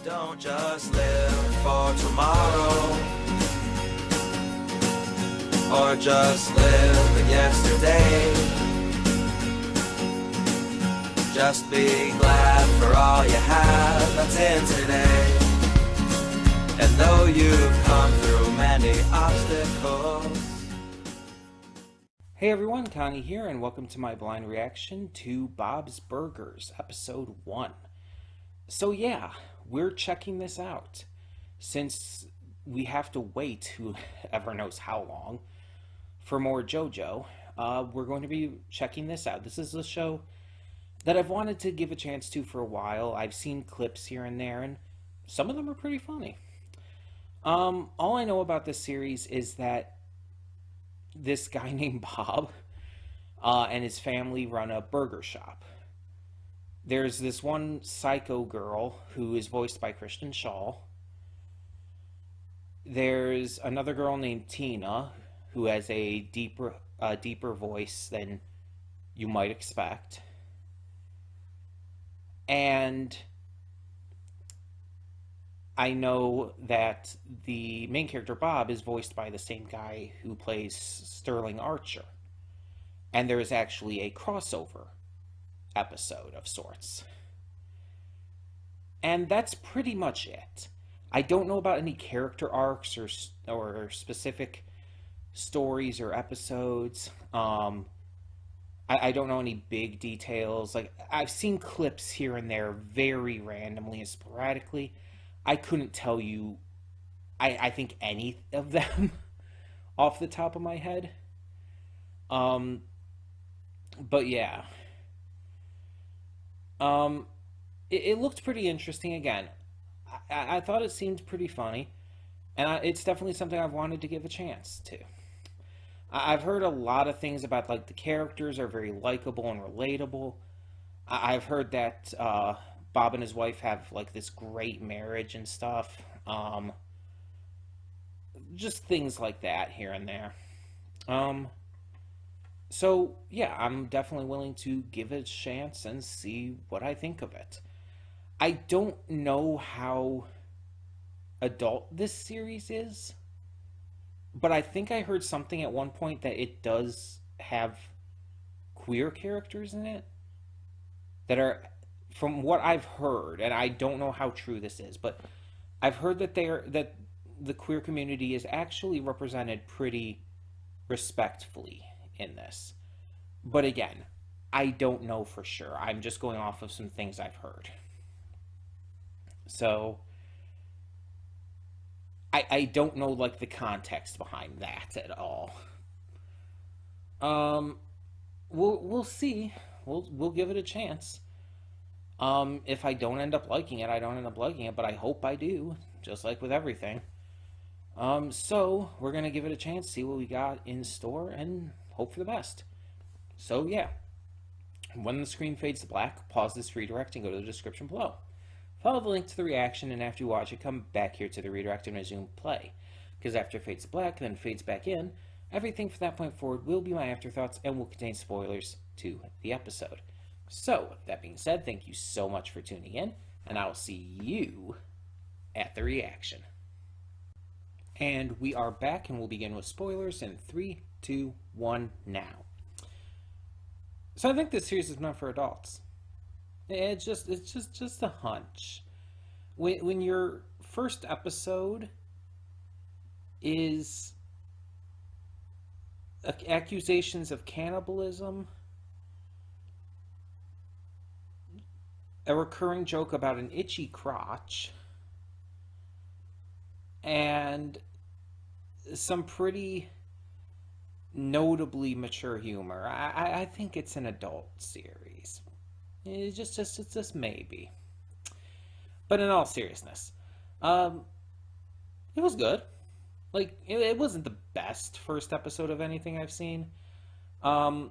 Don't just live for tomorrow, or just live in yesterday. Just be glad for all you have that's in today. And though you've come through many obstacles. Hey everyone, Connie here, and welcome to my blind reaction to Bob's Burgers, episode 1. So yeah, we're checking this out. Since we have to wait, whoever knows how long, for more JoJo, we're going to be checking this out. This is a show that I've wanted to give a chance to for a while. I've seen clips here and there, and some of them are pretty funny. All I know about this series is that this guy named Bob and his family run a burger shop. There's this one psycho girl who is voiced by Kristen Shaw. There's another girl named Tina who has a deeper voice than you might expect. And I know that the main character, Bob, is voiced by the same guy who plays Sterling Archer. And there is actually a crossover episode of sorts. And that's pretty much it. I don't know about any character arcs or specific stories or episodes. I don't know any big details. Like, I've seen clips here and there very randomly and sporadically. I couldn't tell you, I think, any of them off the top of my head. But yeah. It looked pretty interesting again. I thought it seemed pretty funny. And it's definitely something I've wanted to give a chance to. I've heard a lot of things about, like, the characters are very likable and relatable. I've heard that, Bob and his wife have, like, this great marriage and stuff. Just things like that here and there. So, yeah, I'm definitely willing to give it a chance and see what I think of it. I don't know how adult this series is, but I think I heard something at one point that it does have queer characters in it that are, from what I've heard, and I don't know how true this is, but I've heard that that the queer community is actually represented pretty respectfully in this. But again, I don't know for sure. I'm just going off of some things I've heard. So I don't know, like, the context behind that at all. We'll see. We'll give it a chance. If I don't end up liking it, I don't end up liking it, but I hope I do, just like with everything. So we're gonna give it a chance, see what we got in store, and hope for the best. So yeah, when the screen fades to black, pause this redirect and go to the description below. Follow the link to the reaction, and after you watch it, come back here to the redirect and resume play. Because after it fades to black, then fades back in, everything from that point forward will be my afterthoughts and will contain spoilers to the episode. So, with that being said, thank you so much for tuning in, and I will see you at the reaction. And we are back, and we'll begin with spoilers in 3, 2, 1, now. So I think this series is meant for adults. It's just a hunch. When your first episode is accusations of cannibalism, a recurring joke about an itchy crotch, and some pretty notably mature humor, I think it's an adult series. It's just maybe. But in all seriousness, it was good. Like, it wasn't the best first episode of anything I've seen. It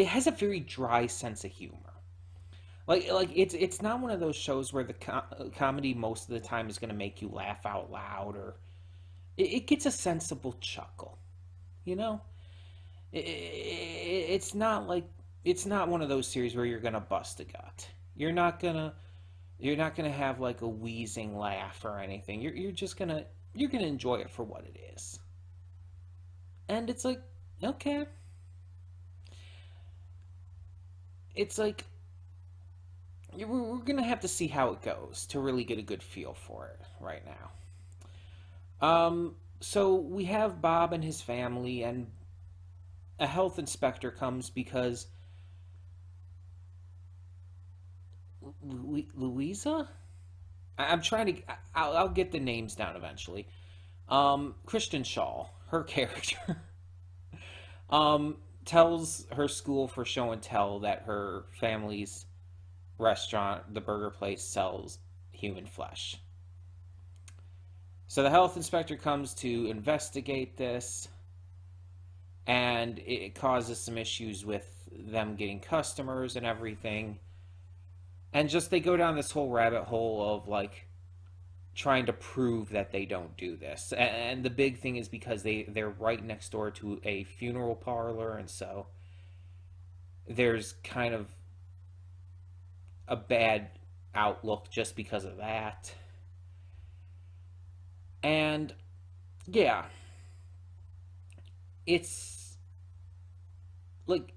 has a very dry sense of humor. Like it's not one of those shows where the comedy most of the time is going to make you laugh out loud, or it gets a sensible chuckle, you know? It's not one of those series where you're going to bust a gut. You're not going to You're not gonna have like a wheezing laugh or anything. You're just gonna enjoy it for what it is. And it's like, okay. It's like we're gonna have to see how it goes to really get a good feel for it right now. So we have Bob and his family, and a health inspector comes because Louisa. I'm trying to. I'll get the names down eventually. Kristen Shaw, her character, um, tells her school for show and tell that her family's restaurant, the burger place, sells human flesh. So the health inspector comes to investigate this, and it causes some issues with them getting customers and everything. And just they go down this whole rabbit hole of like trying to prove that they don't do this. And the big thing is because they're right next door to a funeral parlor, and so there's kind of a bad outlook just because of that. And yeah, it's like,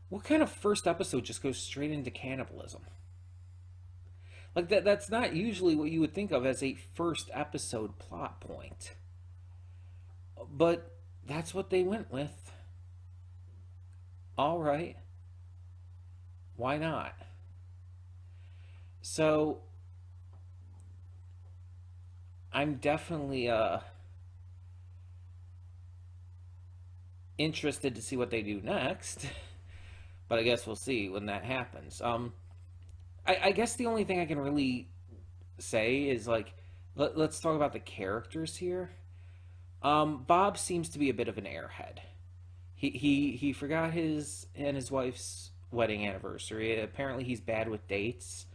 what kind of first episode just goes straight into cannibalism? Like that's not usually what you would think of as a first episode plot point. But that's what they went with. All right. Why not? So I'm definitely interested to see what they do next. But I guess we'll see when that happens. I guess the only thing I can really say is like, let's talk about the characters here. Bob seems to be a bit of an airhead. He forgot his and his wife's wedding anniversary. Apparently, he's bad with dates,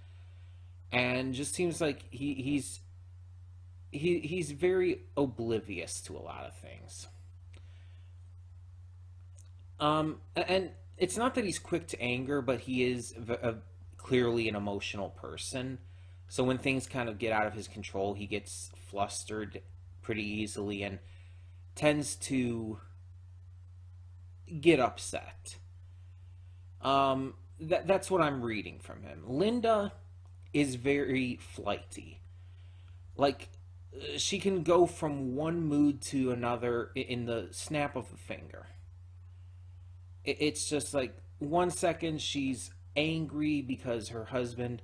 and just seems like he's very oblivious to a lot of things. And it's not that he's quick to anger, but he is clearly an emotional person. So when things kind of get out of his control, he gets flustered pretty easily and tends to get upset. That's what I'm reading from him. Linda is very flighty. Like, she can go from one mood to another in the snap of a finger. It's just like 1 second she's angry because her husband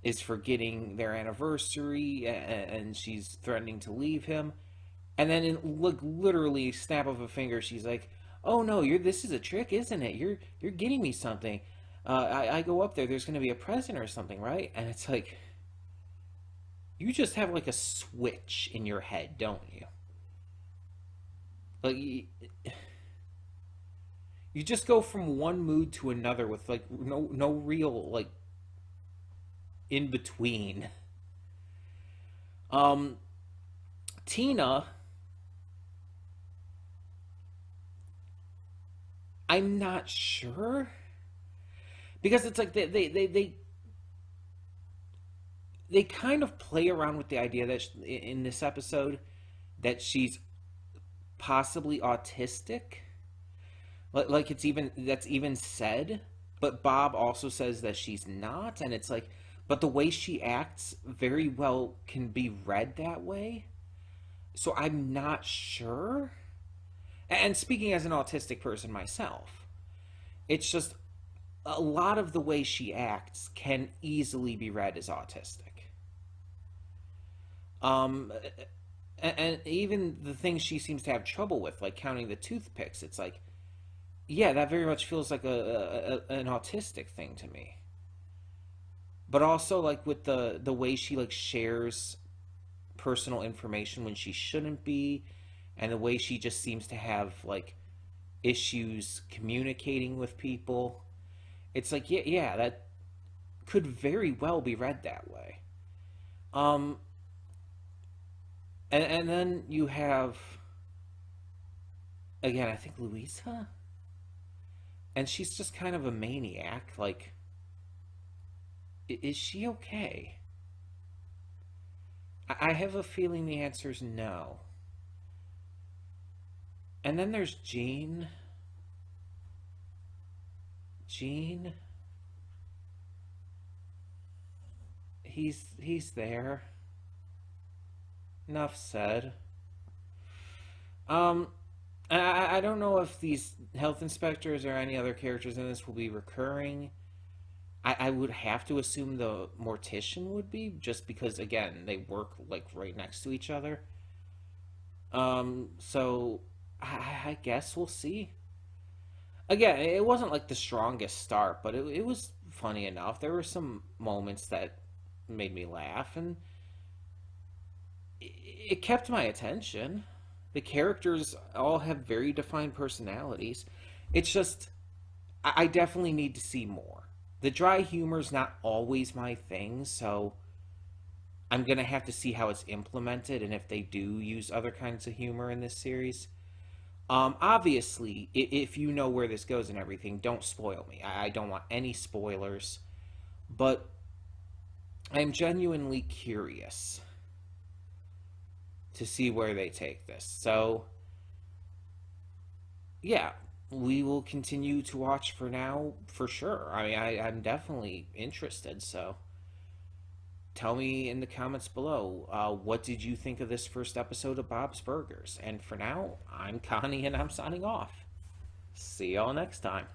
is forgetting their anniversary and she's threatening to leave him. And then in literally snap of a finger, she's like, "Oh no, this is a trick, isn't it? You're getting me something. I go up there. There's going to be a present or something, right?" And it's like, you just have like a switch in your head, don't you? Like you just go from one mood to another with like no real like in between. Um, Tina, I'm not sure because it's like they kind of play around with the idea that in this episode that she's possibly autistic. Like it's even that's even said, but Bob also says that she's not, and it's like, but the way she acts very well can be read that way. So I'm not sure. And speaking as an autistic person myself, it's just a lot of the way she acts can easily be read as autistic. Um, and even the things she seems to have trouble with, like counting the toothpicks, it's like, yeah, that very much feels like an autistic thing to me. But also like with the way she like shares personal information when she shouldn't be, and the way she just seems to have like issues communicating with people. It's like, yeah, that could very well be read that way. Um, and then you have again, I think Louisa, and she's just kind of a maniac. Like Is she okay? I have a feeling the answer is no. And then there's Gene. Gene. He's there. Enough said. Um, I don't know if these health inspectors or any other characters in this will be recurring. I would have to assume the mortician would be, just because again they work like right next to each other. So I guess we'll see. Again, it wasn't like the strongest start, but it was funny enough. There were some moments that made me laugh, and it kept my attention. The characters all have very defined personalities. It's just, I definitely need to see more. The dry humor is not always my thing, so I'm gonna have to see how it's implemented and if they do use other kinds of humor in this series. Obviously, if you know where this goes and everything, don't spoil me. I don't want any spoilers, but I'm genuinely curious to see where they take this. So, yeah, we will continue to watch for now, for sure. I mean, I'm definitely interested, so tell me in the comments below, what did you think of this first episode of Bob's Burgers? And for now, I'm Connie and I'm signing off. See y'all next time.